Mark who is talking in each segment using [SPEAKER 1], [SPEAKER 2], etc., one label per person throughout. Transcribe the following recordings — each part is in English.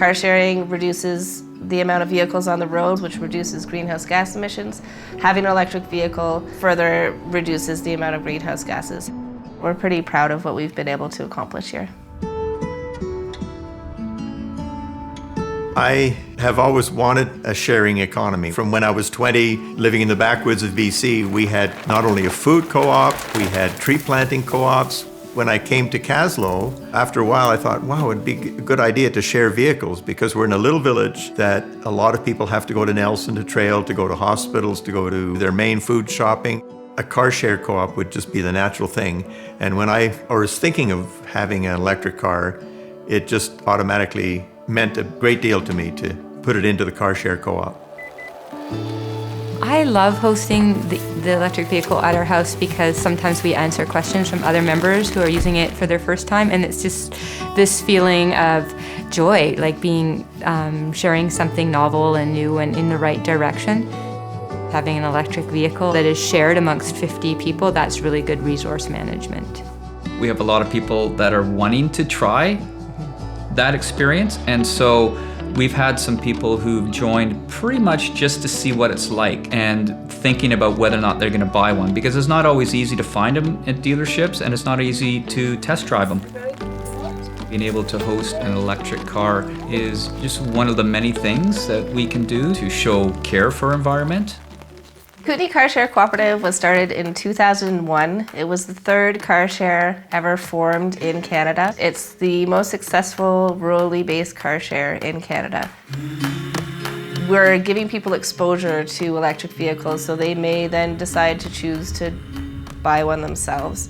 [SPEAKER 1] Car sharing reduces the amount of vehicles on the road, which reduces greenhouse gas emissions. Having an electric vehicle further reduces the amount of greenhouse gases. We're pretty proud of what we've been able to accomplish here.
[SPEAKER 2] I have always wanted a sharing economy. From when I was 20, living in the backwoods of BC, we had not only a food co-op, we had tree planting co-ops. When I came to Caslow, after a while I thought, wow, it'd be a good idea to share vehicles because we're in a little village that a lot of people have to go to Nelson to trail, to go to hospitals, to go to their main food shopping. A car share co-op would just be the natural thing. And when I was thinking of having an electric car, it just automatically meant a great deal to me to put it into the car share co-op.
[SPEAKER 3] I love hosting the electric vehicle at our house because sometimes we answer questions from other members who are using it for their first time, and it's just this feeling of joy, like being sharing something novel and new and in the right direction. Having an electric vehicle that is shared amongst 50 people, that's really good resource management.
[SPEAKER 4] We have a lot of people that are wanting to try that experience, and so we've had some people who've joined pretty much just to see what it's like and thinking about whether or not they're going to buy one, because it's not always easy to find them at dealerships and it's not easy to test drive them. Being able to host an electric car is just one of the many things that we can do to show care for environment.
[SPEAKER 1] Kootenay Carshare Cooperative was started in 2001. It was the third car share ever formed in Canada. It's the most successful rurally based car share in Canada. We're giving people exposure to electric vehicles so they may then decide to choose to buy one themselves.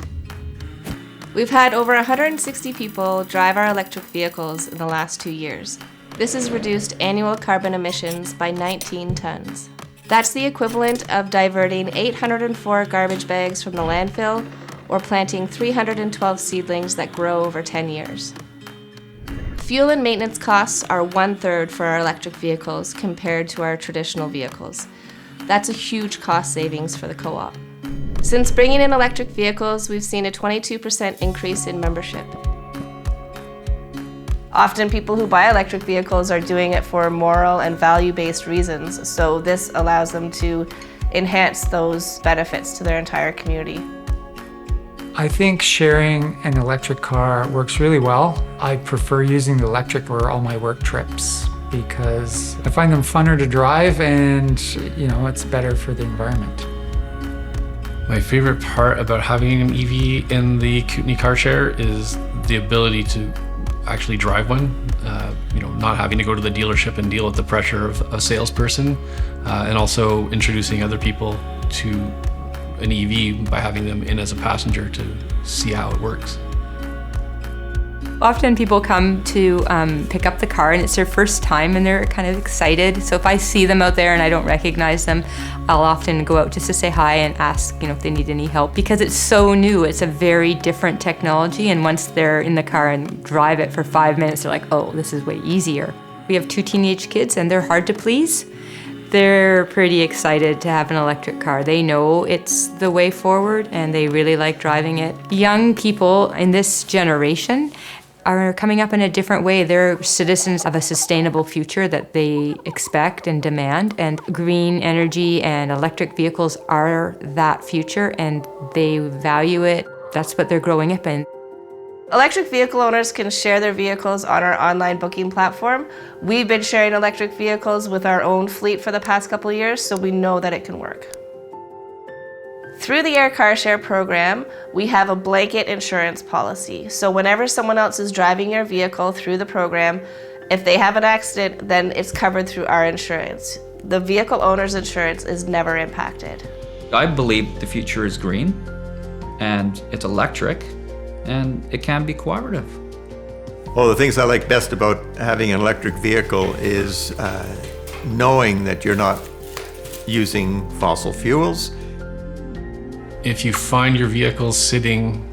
[SPEAKER 1] We've had over 160 people drive our electric vehicles in the last 2 years. This has reduced annual carbon emissions by 19 tons. That's the equivalent of diverting 804 garbage bags from the landfill or planting 312 seedlings that grow over 10 years. Fuel and maintenance costs are 1/3 for our electric vehicles compared to our traditional vehicles. That's a huge cost savings for the co-op. Since bringing in electric vehicles, we've seen a 22% increase in membership. Often people who buy electric vehicles are doing it for moral and value-based reasons, so this allows them to enhance those benefits to their entire community.
[SPEAKER 5] I think sharing an electric car works really well. I prefer using the electric for all my work trips because I find them funner to drive and, it's better for the environment.
[SPEAKER 6] My favorite part about having an EV in the Kootenay Carshare is the ability to actually drive one, not having to go to the dealership and deal with the pressure of a salesperson, and also introducing other people to an EV by having them in as a passenger to see how it works.
[SPEAKER 3] Often people come to pick up the car and it's their first time and they're kind of excited. So if I see them out there and I don't recognize them, I'll often go out just to say hi and ask, if they need any help, because it's so new. It's a very different technology, and once they're in the car and drive it for 5 minutes, they're like, oh, this is way easier. We have 2 teenage kids and they're hard to please. They're pretty excited to have an electric car. They know it's the way forward and they really like driving it. Young people in this generation are coming up in a different way. They're citizens of a sustainable future that they expect and demand, and green energy and electric vehicles are that future and they value it. That's what they're growing up in.
[SPEAKER 1] Electric vehicle owners can share their vehicles on our online booking platform. We've been sharing electric vehicles with our own fleet for the past couple of years, so we know that it can work. Through the Air Carshare program, we have a blanket insurance policy. So whenever someone else is driving your vehicle through the program, if they have an accident, then it's covered through our insurance. The vehicle owner's insurance is never impacted.
[SPEAKER 4] I believe the future is green, and it's electric, and it can be cooperative.
[SPEAKER 2] Well, the things I like best about having an electric vehicle is knowing that you're not using fossil fuels.
[SPEAKER 6] If you find your vehicle sitting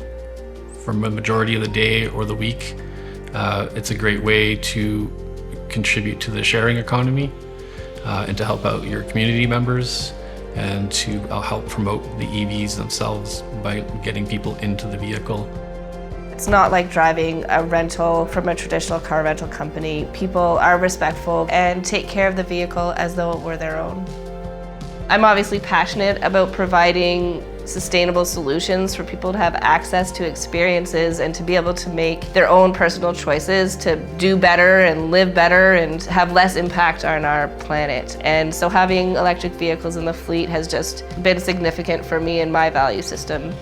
[SPEAKER 6] for a majority of the day or the week, it's a great way to contribute to the sharing economy and to help out your community members and to help promote the EVs themselves by getting people into the vehicle.
[SPEAKER 1] It's not like driving a rental from a traditional car rental company. People are respectful and take care of the vehicle as though it were their own. I'm obviously passionate about providing sustainable solutions for people to have access to experiences and to be able to make their own personal choices to do better and live better and have less impact on our planet. And so having electric vehicles in the fleet has just been significant for me and my value system.